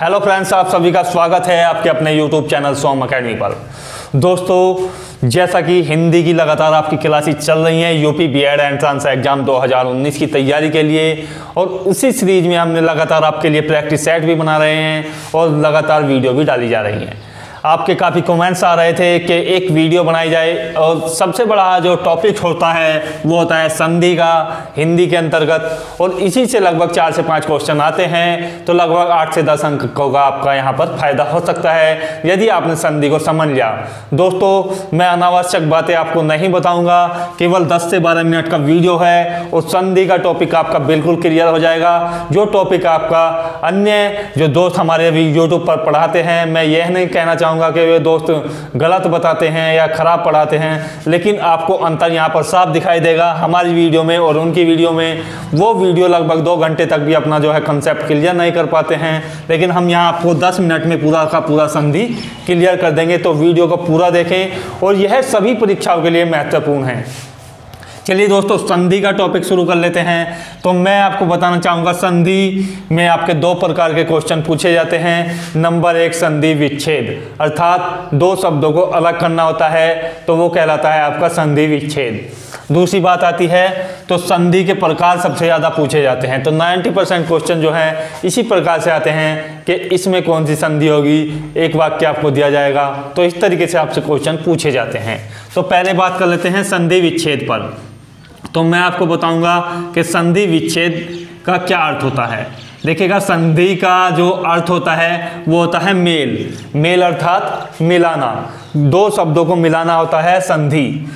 Hello friends, आप सभी का स्वागत है आपके अपने यूट्यूब चैनल सोम अकेडमी पर। दोस्तों, जैसा कि हिंदी की लगातार आपकी क्लासेस चल रही हैं यूपी बीएड एंट्रेंस एग्जाम 2019 की तैयारी के लिए, और उसी सीरीज में हमने लगातार आपके लिए प्रैक्टिस सेट भी बना रहे हैं और लगातार वीडियो भी डाली जा रही हैं। आपके काफ़ी कमेंट्स आ रहे थे कि एक वीडियो बनाई जाए, और सबसे बड़ा जो टॉपिक होता है वो होता है संधि का हिंदी के अंतर्गत, और इसी से लगभग 4 से 5 क्वेश्चन आते हैं। तो लगभग 8 से 10 अंक का आपका यहाँ पर फायदा हो सकता है यदि आपने संधि को समझ लिया। दोस्तों, मैं अनावश्यक बातें आपको नहीं बताऊंगा, केवल 10 से 12 मिनट का वीडियो है और संधि का टॉपिक आपका बिल्कुल क्लियर हो जाएगा। जो टॉपिक आपका अन्य जो दोस्त हमारे अभी यूट्यूब पर पढ़ाते हैं, मैं यह नहीं कहना चाहूँगा कि वे दोस्त गलत बताते हैं या खराब पढ़ाते हैं, लेकिन आपको अंतर यहाँ पर साफ दिखाई देगा हमारी वीडियो में और उनकी वीडियो में। वो वीडियो लगभग 2 घंटे तक भी अपना जो है कंसेप्ट क्लियर नहीं कर पाते हैं, लेकिन हम यहाँ आपको 10 मिनट में पूरा का पूरा संधि क्लियर कर देंगे। तो वीडियो को पूरा देखें, और यह सभी परीक्षाओं के लिए महत्वपूर्ण है। चलिए दोस्तों, संधि का टॉपिक शुरू कर लेते हैं। तो मैं आपको बताना चाहूँगा, संधि में आपके 2 प्रकार के क्वेश्चन पूछे जाते हैं। नंबर 1 संधि विच्छेद, अर्थात 2 शब्दों को अलग करना होता है, तो वो कहलाता है आपका संधि विच्छेद। दूसरी बात आती है तो संधि के प्रकार सबसे ज़्यादा पूछे जाते हैं। तो 90% क्वेश्चन जो है इसी प्रकार से आते हैं कि इसमें कौन सी संधि होगी, एक वाक्य आपको दिया जाएगा। तो इस तरीके से आपसे क्वेश्चन पूछे जाते हैं। तो पहले बात कर लेते हैं संधि विच्छेद पर। तो मैं आपको बताऊंगा कि संधि विच्छेद का क्या अर्थ होता है। देखिएगा, संधि का जो अर्थ होता है वो होता है मेल। मेल अर्थात मिलाना, 2 शब्दों को मिलाना होता है संधि।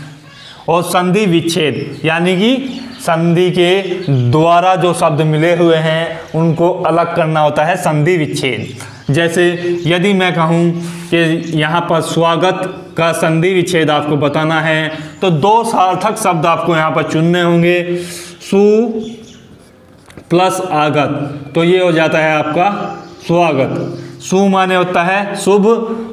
और संधि विच्छेद यानी कि संधि के द्वारा जो शब्द मिले हुए हैं उनको अलग करना होता है संधि विच्छेद। जैसे यदि मैं कहूँ कि यहाँ पर स्वागत का संधि विच्छेद आपको बताना है, तो 2 सार्थक शब्द आपको यहाँ पर चुनने होंगे। सु प्लस आगत, तो ये हो जाता है आपका स्वागत। सु माने होता है शुभ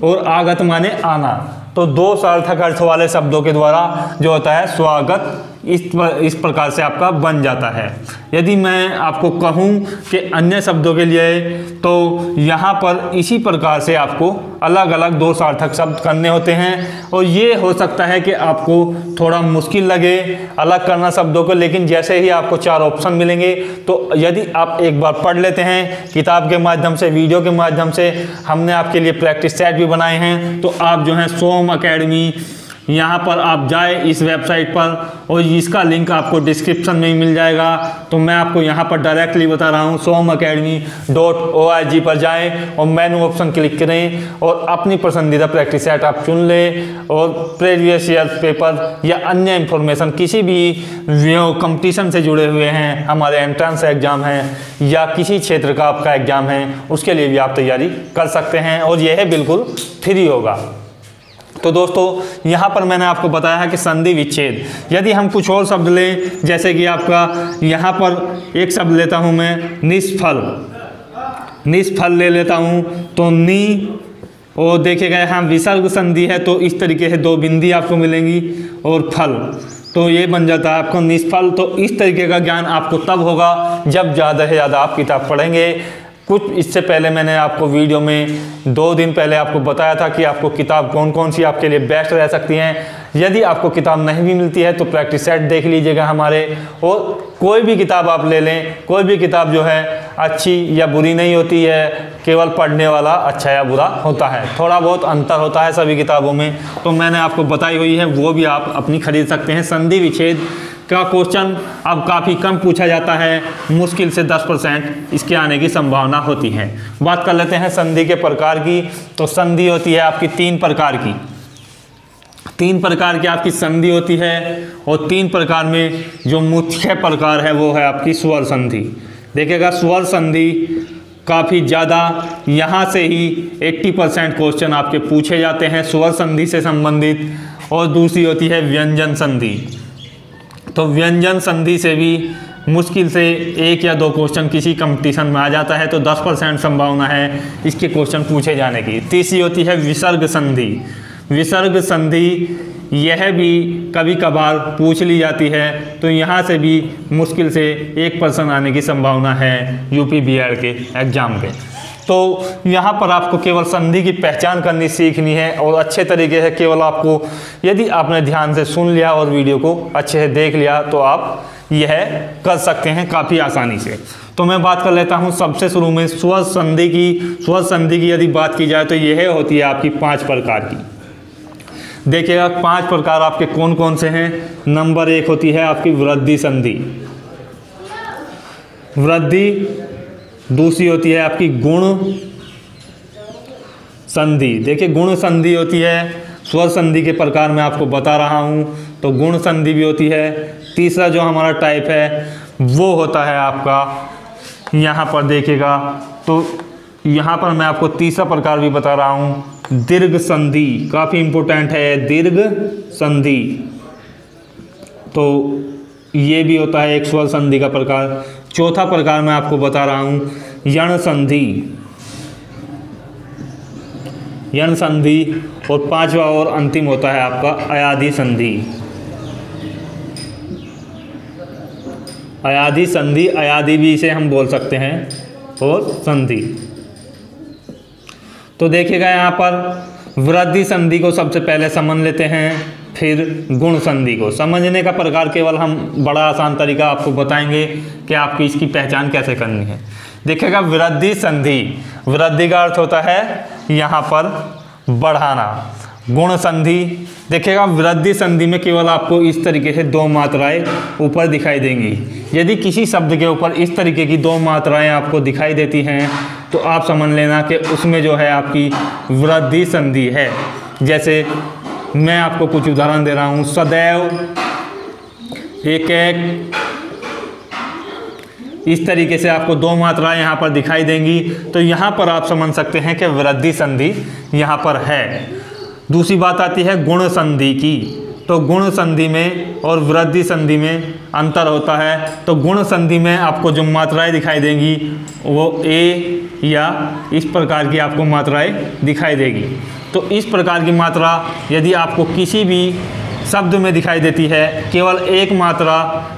और आगत माने आना। तो 2 सार्थक अर्थ वाले शब्दों के द्वारा जो होता है स्वागत, इस प्रकार से आपका बन जाता है। यदि मैं आपको कहूँ कि अन्य शब्दों के लिए, तो यहाँ पर इसी प्रकार से आपको अलग अलग 2 सार्थक शब्द करने होते हैं। और ये हो सकता है कि आपको थोड़ा मुश्किल लगे अलग करना शब्दों को, लेकिन जैसे ही आपको 4 ऑप्शन मिलेंगे, तो यदि आप एक बार पढ़ लेते हैं किताब के माध्यम से, वीडियो के माध्यम से, हमने आपके लिए प्रैक्टिस सेट भी बनाए हैं। तो आप जो है सोम अकेडमी, यहाँ पर आप जाए इस वेबसाइट पर, और इसका लिंक आपको डिस्क्रिप्शन में ही मिल जाएगा। तो मैं आपको यहाँ पर डायरेक्टली बता रहा हूँ, somacademy.org पर जाएं और मेनू ऑप्शन क्लिक करें और अपनी पसंदीदा प्रैक्टिस सेट आप चुन लें। और प्रीवियस ईयर पेपर या अन्य इंफॉर्मेशन किसी भी कंपटीशन से जुड़े हुए हैं, हमारे एंट्रेंस एग्जाम हैं या किसी क्षेत्र का आपका एग्जाम है, उसके लिए भी आप तैयारी कर सकते हैं, और यह बिल्कुल फ्री होगा। तो दोस्तों, यहाँ पर मैंने आपको बताया है कि संधि विच्छेद। यदि हम कुछ और शब्द लें, जैसे कि आपका यहाँ पर एक शब्द लेता हूँ मैं, निष्फल। निष्फल ले लेता हूँ, तो नी, और देखिएगा यहाँ विसर्ग संधि है, तो इस तरीके से 2 बिंदी आपको मिलेंगी, और फल, तो ये बन जाता है आपको निष्फल। तो इस तरीके का ज्ञान आपको तब होगा जब ज़्यादा से ज़्यादा आप किताब पढ़ेंगे। कुछ इससे पहले मैंने आपको वीडियो में 2 दिन पहले आपको बताया था कि आपको किताब कौन कौन सी आपके लिए बेस्ट रह सकती हैं। यदि आपको किताब नहीं भी मिलती है तो प्रैक्टिस सेट देख लीजिएगा हमारे, और कोई भी किताब आप ले लें। कोई भी किताब जो है अच्छी या बुरी नहीं होती है, केवल पढ़ने वाला अच्छा या बुरा होता है। थोड़ा बहुत अंतर होता है सभी किताबों में, तो मैंने आपको बताई हुई है, वो भी आप अपनी खरीद सकते हैं। संधि विच्छेद का क्वेश्चन अब काफ़ी कम पूछा जाता है, मुश्किल से 10% इसके आने की संभावना होती है। बात कर लेते हैं संधि के प्रकार की। तो संधि होती है आपकी 3 प्रकार की। 3 प्रकार की आपकी संधि होती है, और 3 प्रकार में जो मुख्य प्रकार है वो है आपकी स्वर संधि। देखिएगा, स्वर संधि काफ़ी ज़्यादा, यहाँ से ही 80% क्वेश्चन आपके पूछे जाते हैं स्वर संधि से संबंधित। और दूसरी होती है व्यंजन संधि। तो व्यंजन संधि से भी मुश्किल से 1 या 2 क्वेश्चन किसी कंपटीशन में आ जाता है, तो 10% संभावना है इसके क्वेश्चन पूछे जाने की। तीसरी होती है विसर्ग संधि। विसर्ग संधि यह भी कभी कभार पूछ ली जाती है, तो यहाँ से भी मुश्किल से 1% आने की संभावना है यूपी बीएड के एग्जाम के। तो यहाँ पर आपको केवल संधि की पहचान करनी सीखनी है और अच्छे तरीके से केवल आपको, यदि आपने ध्यान से सुन लिया और वीडियो को अच्छे से देख लिया तो आप यह कर सकते हैं काफ़ी आसानी से। तो मैं बात कर लेता हूँ सबसे शुरू में स्वर संधि की। स्वर संधि की यदि बात की जाए तो यह होती है आपकी 5 प्रकार की। देखिएगा 5 प्रकार आपके कौन कौन से हैं। नंबर 1 होती है आपकी वृद्धि संधि, वृद्धि। दूसरी होती है आपकी गुण संधि। देखिए गुण संधि होती है, स्वर संधि के प्रकार मैं आपको बता रहा हूँ, तो गुण संधि भी होती है। तीसरा जो हमारा टाइप है वो होता है आपका, यहाँ पर देखिएगा तो यहाँ पर मैं आपको तीसरा प्रकार भी बता रहा हूँ, दीर्घ संधि। काफ़ी इम्पोर्टेंट है दीर्घ संधि, तो ये भी होता है एक स्वर संधि का प्रकार। चौथा प्रकार मैं आपको बता रहा हूँ यण संधि, यण संधि। और 5वां और अंतिम होता है आपका अयाधि संधि। अयाधि संधि, अयाधि भी इसे हम बोल सकते हैं, और संधि। तो देखिएगा यहाँ पर वृद्धि संधि को सबसे पहले समझ लेते हैं, फिर गुण संधि को। समझने का प्रकार केवल हम बड़ा आसान तरीका आपको बताएंगे कि आपकी इसकी पहचान कैसे करनी है। देखिएगा वृद्धि संधि, वृद्धि का अर्थ होता है यहाँ पर बढ़ाना। गुण संधि, देखिएगा वृद्धि संधि में केवल आपको इस तरीके से 2 मात्राएं ऊपर दिखाई देंगी। यदि किसी शब्द के ऊपर इस तरीके की 2 मात्राएं आपको दिखाई देती हैं तो आप समझ लेना कि उसमें जो है आपकी वृद्धि संधि है। जैसे मैं आपको कुछ उदाहरण दे रहा हूँ, सदैव, एक एक, इस तरीके से आपको 2 मात्राएं यहाँ पर दिखाई देंगी, तो यहाँ पर आप समझ सकते हैं कि वृद्धि संधि यहाँ पर है। दूसरी बात आती है गुण संधि की। तो गुण संधि में और वृद्धि संधि में अंतर होता है। तो गुण संधि में आपको जो मात्राएं दिखाई देंगी वो ए या इस प्रकार की आपको मात्राएं दिखाई देगी। तो इस प्रकार की मात्रा यदि आपको किसी भी शब्द में दिखाई देती है, केवल एक मात्रा,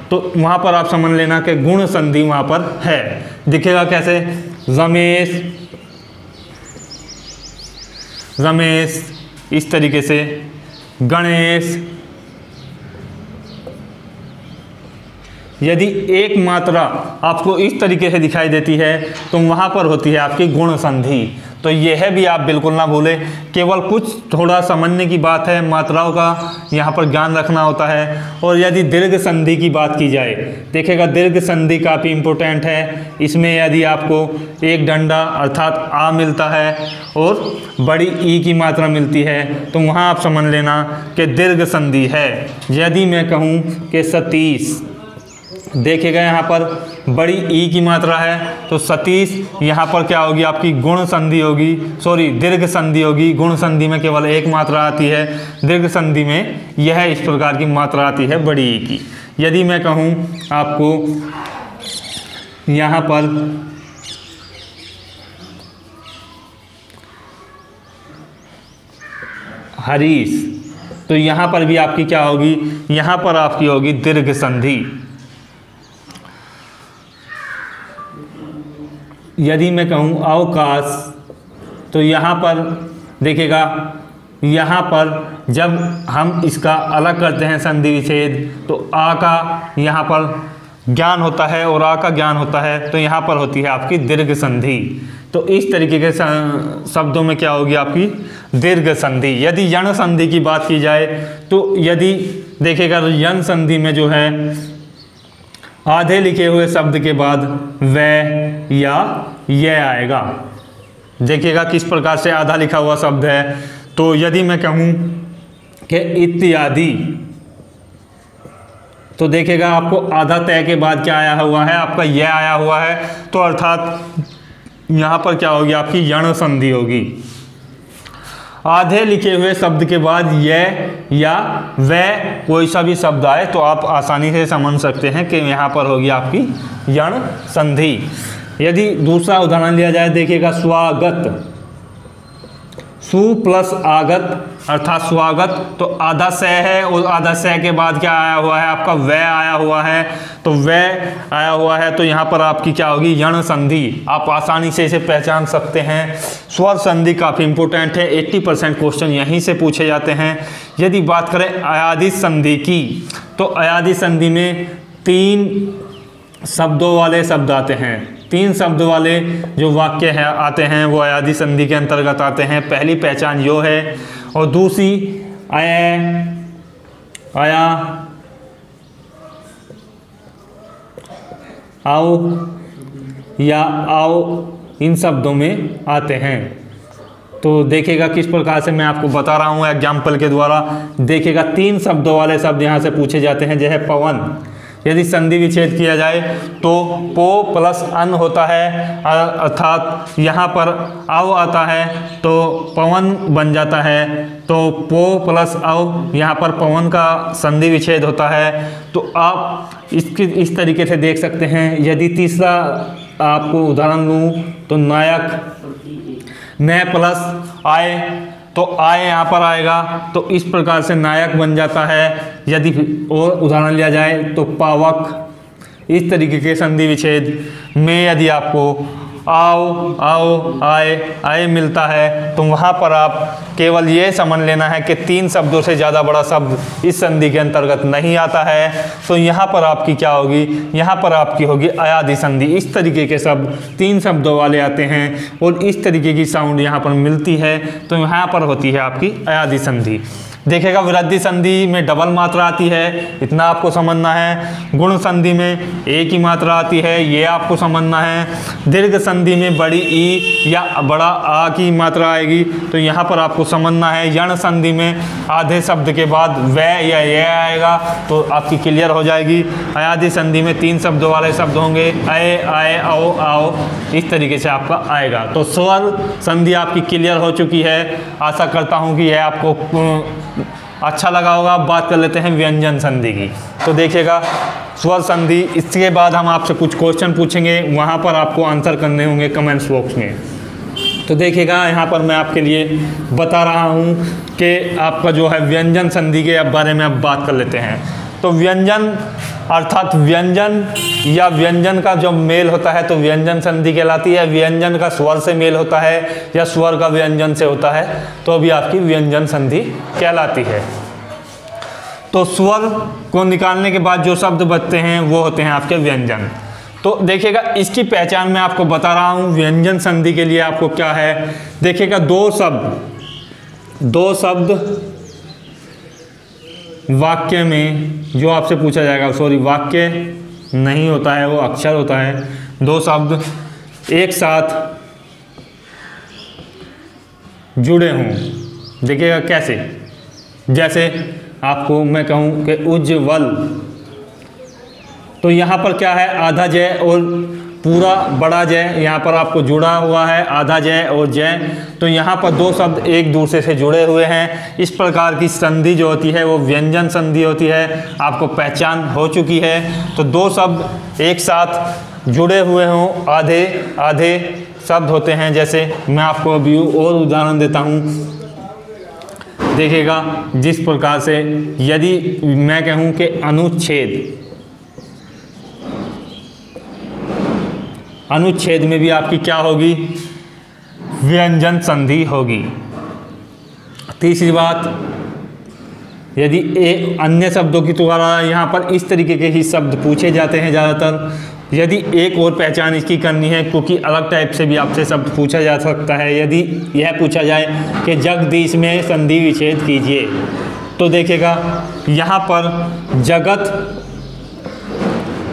तो वहाँ पर आप समझ लेना कि गुण संधि वहाँ पर है। दिखेगा कैसे, रमेश, रमेश, इस तरीके से गणेश। यदि एक मात्रा आपको इस तरीके से दिखाई देती है तो वहाँ पर होती है आपकी गुण संधि। तो यह भी आप बिल्कुल ना भूलें, केवल कुछ थोड़ा समझने की बात है, मात्राओं का यहाँ पर ज्ञान रखना होता है। और यदि दीर्घ संधि की बात की जाए, देखिएगा दीर्घ संधि काफ़ी इम्पोर्टेंट है। इसमें यदि आपको एक डंडा अर्थात आ मिलता है और बड़ी ई की मात्रा मिलती है तो वहाँ आप समझ लेना कि दीर्घ संधि है। यदि मैं कहूँ कि सतीश, देखिएगा यहाँ पर बड़ी ई की मात्रा है तो सतीश, यहाँ पर क्या होगी आपकी गुण संधि होगी, सॉरी दीर्घ संधि होगी। गुण संधि में केवल एक मात्रा आती है, दीर्घ संधि में यह इस प्रकार की मात्रा आती है बड़ी ई की। यदि मैं कहूँ आपको यहाँ पर हरीश, तो यहाँ पर भी आपकी क्या होगी, यहाँ पर आपकी होगी दीर्घ संधि। यदि मैं कहूँ अवकाश, तो यहाँ पर देखिएगा, यहाँ पर जब हम इसका अलग करते हैं संधि विच्छेद तो आ का यहाँ पर ज्ञान होता है और आ का ज्ञान होता है, तो यहाँ पर होती है आपकी दीर्घ संधि। तो इस तरीके के शब्दों में क्या होगी आपकी दीर्घ संधि। यदि यण संधि की बात की जाए तो यदि देखिएगा यण संधि में जो है आधे लिखे हुए शब्द के बाद वह या यह आएगा। देखिएगा किस प्रकार से आधा लिखा हुआ शब्द है। तो यदि मैं कहूँ कि इत्यादि, तो देखिएगा आपको आधा तय के बाद क्या आया हुआ है, आपका यह आया हुआ है, तो अर्थात यहाँ पर क्या होगी आपकी यण संधि होगी। आधे लिखे हुए शब्द के बाद यह या वह कोई सा भी शब्द आए तो आप आसानी से समझ सकते हैं कि यहाँ पर होगी आपकी यण संधि। यदि दूसरा उदाहरण लिया जाए, देखिएगा स्वागत, सु प्लस आगत अर्थात स्वागत, तो आधा स है और आधा स के बाद क्या आया हुआ है आपका व आया हुआ है, तो व आया हुआ है तो यहाँ पर आपकी क्या होगी यण संधि। आप आसानी से इसे पहचान सकते हैं। स्वर संधि काफ़ी इंपॉर्टेंट है, 80% क्वेश्चन यहीं से पूछे जाते हैं। यदि बात करें अयादि संधि की, तो अयादि संधि में 3 शब्दों वाले शब्द आते हैं। 3 शब्द वाले जो वाक्य है आते हैं वो अयादि संधि के अंतर्गत आते हैं। पहली पहचान यो है और दूसरी अय, आया, आओ या आओ इन शब्दों में आते हैं। तो देखिएगा किस प्रकार से मैं आपको बता रहा हूँ एग्जाम्पल के द्वारा। देखिएगा 3 शब्दों वाले शब्द यहाँ से पूछे जाते हैं, जैसे पवन। यदि संधि विच्छेद किया जाए तो पो प्लस अन होता है, अर्थात यहाँ पर अव आता है तो पवन बन जाता है। तो पो प्लस अव, यहाँ पर पवन का संधि विच्छेद होता है। तो आप इस तरीके से देख सकते हैं। यदि तीसरा आपको उदाहरण लूँ तो नायक, न प्लस आय, तो आय यहाँ पर आएगा तो इस प्रकार से नायक बन जाता है। यदि और उदाहरण लिया जाए तो पावक, इस तरीके के संधि विच्छेद में यदि आपको आओ, आओ, आए, आए मिलता है तो वहाँ पर आप केवल ये समझ लेना है कि 3 शब्दों से ज़्यादा बड़ा शब्द इस संधि के अंतर्गत नहीं आता है। तो यहाँ पर आपकी क्या होगी, यहाँ पर आपकी होगी अयादि संधि। इस तरीके के शब्द 3 शब्दों वाले आते हैं और इस तरीके की साउंड यहाँ पर मिलती है, तो यहाँ पर होती है आपकी अयादि संधि। देखिएगा वृद्धि संधि में डबल मात्रा आती है, इतना आपको समझना है। गुण संधि में एक ही मात्रा आती है, ये आपको समझना है। दीर्घ संधि में बड़ी ई या बड़ा आ की मात्रा आएगी, तो यहाँ पर आपको समझना है। यण संधि में आधे शब्द के बाद व या ये आएगा तो आपकी क्लियर हो जाएगी। अयादि संधि में 3 शब्दों वाले शब्द होंगे, अय, आए, आओ, आओ, इस तरीके से आपका आएगा। तो स्वर संधि आपकी क्लियर हो चुकी है। आशा करता हूँ कि यह आपको अच्छा लगा होगा। अब बात कर लेते हैं व्यंजन संधि की। तो देखिएगा स्वर संधि, इसके बाद हम आपसे कुछ क्वेश्चन पूछेंगे, वहाँ पर आपको आंसर करने होंगे कमेंट्स बॉक्स में। तो देखिएगा यहाँ पर मैं आपके लिए बता रहा हूँ कि आपका जो है व्यंजन संधि के बारे में अब बात कर लेते हैं। तो व्यंजन अर्थात व्यंजन या व्यंजन का जो मेल होता है तो व्यंजन संधि कहलाती है। व्यंजन का स्वर से मेल होता है या स्वर का व्यंजन से होता है तो अभी आपकी व्यंजन संधि कहलाती है। तो स्वर को निकालने के बाद जो शब्द बचते हैं वो होते हैं आपके व्यंजन। तो देखिएगा इसकी पहचान मैं आपको बता रहा हूँ। व्यंजन संधि के लिए आपको क्या है, देखिएगा 2 शब्द वाक्य में जो आपसे पूछा जाएगा, सॉरी वाक्य नहीं होता है, वो अक्षर होता है। 2 शब्द एक साथ जुड़े हों, देखिएगा कैसे। जैसे आपको मैं कहूँ कि उज्ज्वल, तो यहाँ पर क्या है आधा जय और पूरा बड़ा जय यहाँ पर आपको जुड़ा हुआ है, आधा जय और जय। तो यहाँ पर 2 शब्द एक दूसरे से जुड़े हुए हैं। इस प्रकार की संधि जो होती है वो व्यंजन संधि होती है, आपको पहचान हो चुकी है। तो 2 शब्द एक साथ जुड़े हुए हों, आधे आधे शब्द होते हैं। जैसे मैं आपको अभी और उदाहरण देता हूँ, देखिएगा जिस प्रकार से यदि मैं कहूँ कि अनुच्छेद, अनुच्छेद में भी आपकी क्या होगी, व्यंजन संधि होगी। तीसरी बात, यदि अन्य शब्दों की द्वारा यहाँ पर इस तरीके के ही शब्द पूछे जाते हैं ज़्यादातर। यदि एक और पहचान इसकी करनी है, क्योंकि अलग टाइप से भी आपसे शब्द पूछा जा सकता है। यदि यह पूछा जाए कि जगदीश में संधि विच्छेद कीजिए, तो देखिएगा यहाँ पर जगत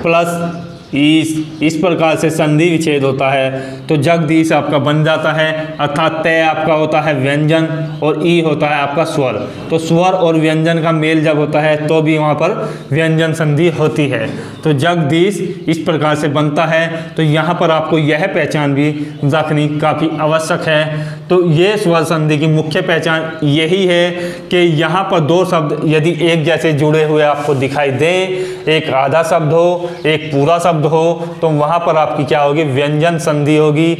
प्लस इस प्रकार से संधि विच्छेद होता है तो जगदीश आपका बन जाता है, अर्थात तय आपका होता है व्यंजन और ई होता है आपका स्वर। तो स्वर और व्यंजन का मेल जब होता है तो भी वहाँ पर व्यंजन संधि होती है। तो जगदीश इस प्रकार से बनता है। तो यहाँ पर आपको यह पहचान भी रखनी काफ़ी आवश्यक है। तो ये स्वर संधि की मुख्य पहचान यही है कि यहाँ पर 2 शब्द यदि एक जैसे जुड़े हुए आपको दिखाई दें, एक आधा शब्द हो एक पूरा शब्द हो, तो वहाँ पर आपकी क्या होगी, व्यंजन संधि होगी।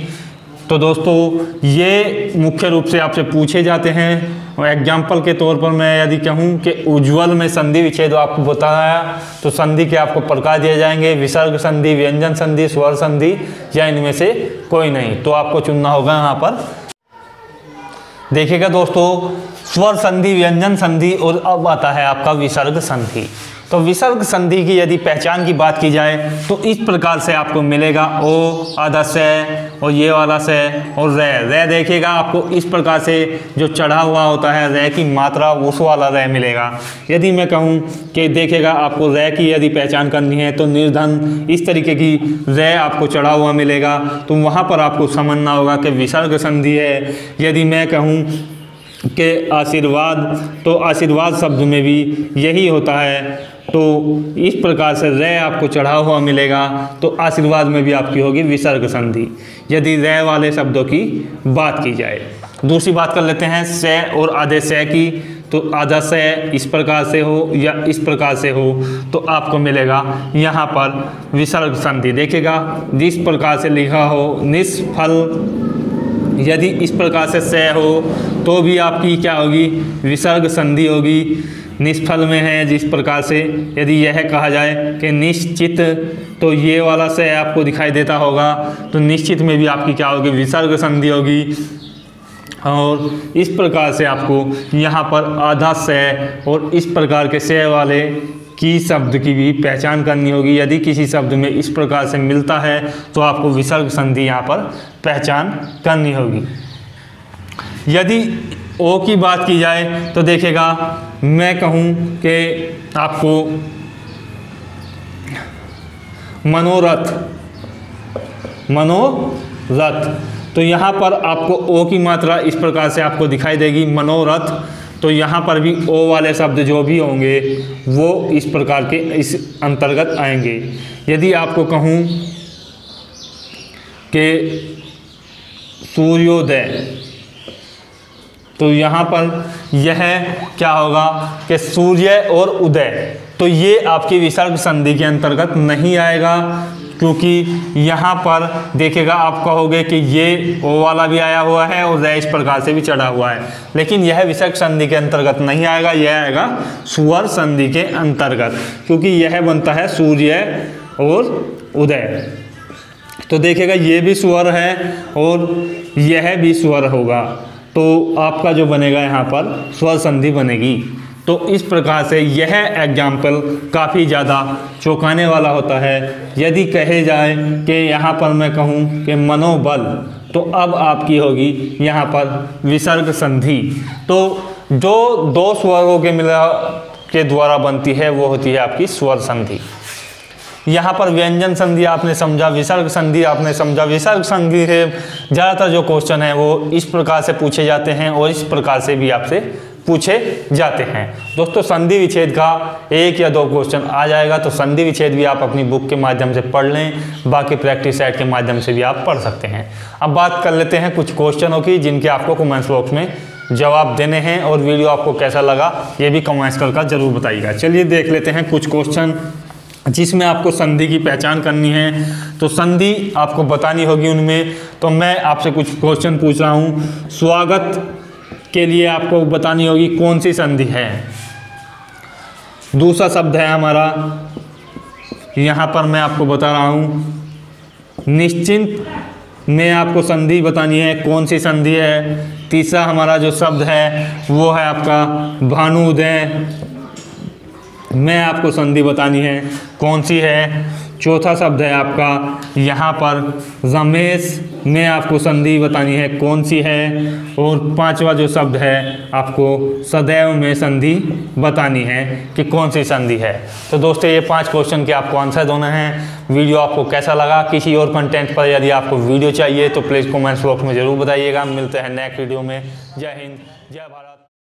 तो दोस्तों ये मुख्य रूप से आपसे पूछे जाते हैं। और एग्जाम्पल के तौर पर मैं यदि कहूँ कि उज्ज्वल में संधि विच्छेद आपको बताया, तो संधि के आपको प्रकार दिए जाएंगे, विसर्ग संधि, व्यंजन संधि, स्वर संधि, या इनमें से कोई नहीं। तो आपको चुनना होगा यहाँ पर। देखिएगा दोस्तों, स्वर संधि, व्यंजन संधि और अब आता है आपका विसर्ग संधि। तो विसर्ग संधि की यदि पहचान की बात की जाए तो इस प्रकार से आपको मिलेगा ओ, आधा से और ये वाला से और रे देखिएगा आपको इस प्रकार से जो चढ़ा हुआ होता है रे की मात्रा, उस वाला रे मिलेगा। यदि मैं कहूँ कि देखिएगा आपको रे की यदि पहचान करनी है तो निर्धन इस तरीके की रे आपको चढ़ा हुआ मिलेगा, तो वहाँ पर आपको समझना होगा कि विसर्ग संधि है। यदि मैं कहूँ कि आशीर्वाद, तो आशीर्वाद शब्द में भी यही होता है, तो इस प्रकार से रे आपको चढ़ा हुआ मिलेगा, तो आशीर्वाद में भी आपकी होगी विसर्ग संधि, यदि रे वाले शब्दों की बात की जाए। दूसरी बात कर लेते हैं से और आधे से की। तो आधा से इस प्रकार से हो या इस प्रकार से हो तो आपको मिलेगा यहाँ पर विसर्ग संधि। देखिएगा जिस प्रकार से लिखा हो निष्फल, यदि इस प्रकार से हो तो भी आपकी क्या होगी, विसर्ग संधि होगी। निष्फल में है जिस प्रकार से, यदि यह कहा जाए कि निश्चित, तो ये वाला से आपको दिखाई देता होगा, तो निश्चित में भी आपकी क्या होगी, विसर्ग संधि होगी। और इस प्रकार से आपको यहाँ पर आधा से और इस प्रकार के से वाले की शब्द की भी पहचान करनी होगी। यदि किसी शब्द में इस प्रकार से मिलता है तो आपको विसर्ग संधि यहाँ पर पहचान करनी होगी। यदि ओ की बात की जाए तो देखिएगा मैं कहूँ कि आपको मनोरथ, तो यहाँ पर आपको ओ की मात्रा इस प्रकार से आपको दिखाई देगी मनोरथ। तो यहाँ पर भी ओ वाले शब्द जो भी होंगे वो इस प्रकार के इस अंतर्गत आएंगे। यदि आपको कहूँ कि सूर्योदय, तो यहाँ पर यह क्या होगा कि सूर्य और उदय, तो ये आपकी विसर्ग संधि के अंतर्गत नहीं आएगा, क्योंकि यहाँ पर देखिएगा आप कहोगे कि ये ओ वाला भी आया हुआ है और रे इस प्रकार से भी चढ़ा हुआ है, लेकिन यह विसर्ग संधि के अंतर्गत नहीं आएगा, यह आएगा स्वर संधि के अंतर्गत, क्योंकि यह बनता है सूर्य और उदय। तो देखिएगा ये भी स्वर है और यह भी स्वर होगा, तो आपका जो बनेगा यहाँ पर स्वर संधि बनेगी। तो इस प्रकार से यह एग्जाम्पल काफ़ी ज़्यादा चौंकाने वाला होता है। यदि कहे जाए कि यहाँ पर मैं कहूँ कि मनोबल, तो अब आपकी होगी यहाँ पर विसर्ग संधि। तो जो दो स्वरों के मिला के द्वारा बनती है वो होती है आपकी स्वर संधि। यहाँ पर व्यंजन संधि आपने समझा, विसर्ग संधि आपने समझा। विसर्ग संधि से ज़्यादातर जो क्वेश्चन है वो इस प्रकार से पूछे जाते हैं और इस प्रकार से भी आपसे पूछे जाते हैं। दोस्तों संधि विच्छेद का एक या दो क्वेश्चन आ जाएगा, तो संधि विच्छेद भी आप अपनी बुक के माध्यम से पढ़ लें, बाकी प्रैक्टिस सेट के माध्यम से भी आप पढ़ सकते हैं। अब बात कर लेते हैं कुछ क्वेश्चनों की जिनके आपको कमेंट्स बॉक्स में जवाब देने हैं, और वीडियो आपको कैसा लगा ये भी कमेंट्स करके जरूर बताइएगा। चलिए देख लेते हैं कुछ क्वेश्चन जिसमें आपको संधि की पहचान करनी है, तो संधि आपको बतानी होगी उनमें। तो मैं आपसे कुछ क्वेश्चन पूछ रहा हूँ। स्वागत के लिए आपको बतानी होगी कौन सी संधि है। दूसरा शब्द है हमारा, यहाँ पर मैं आपको बता रहा हूँ निश्चिंत में आपको संधि बतानी है कौन सी संधि है। तीसरा हमारा जो शब्द है वो है आपका भानुदय में आपको संधि बतानी है कौन सी है। चौथा शब्द है आपका यहाँ पर रमेश में आपको संधि बतानी है कौन सी है। और पांचवा जो शब्द है आपको सदैव में संधि बतानी है कि कौन सी संधि है। तो दोस्तों ये 5 क्वेश्चन के आपको आंसर देना है। वीडियो आपको कैसा लगा, किसी और कंटेंट पर यदि आपको वीडियो चाहिए तो प्लीज़ कमेंट्स बॉक्स में ज़रूर बताइएगा। मिलते हैं नेक्स्ट वीडियो में। जय हिंद, जय भारत।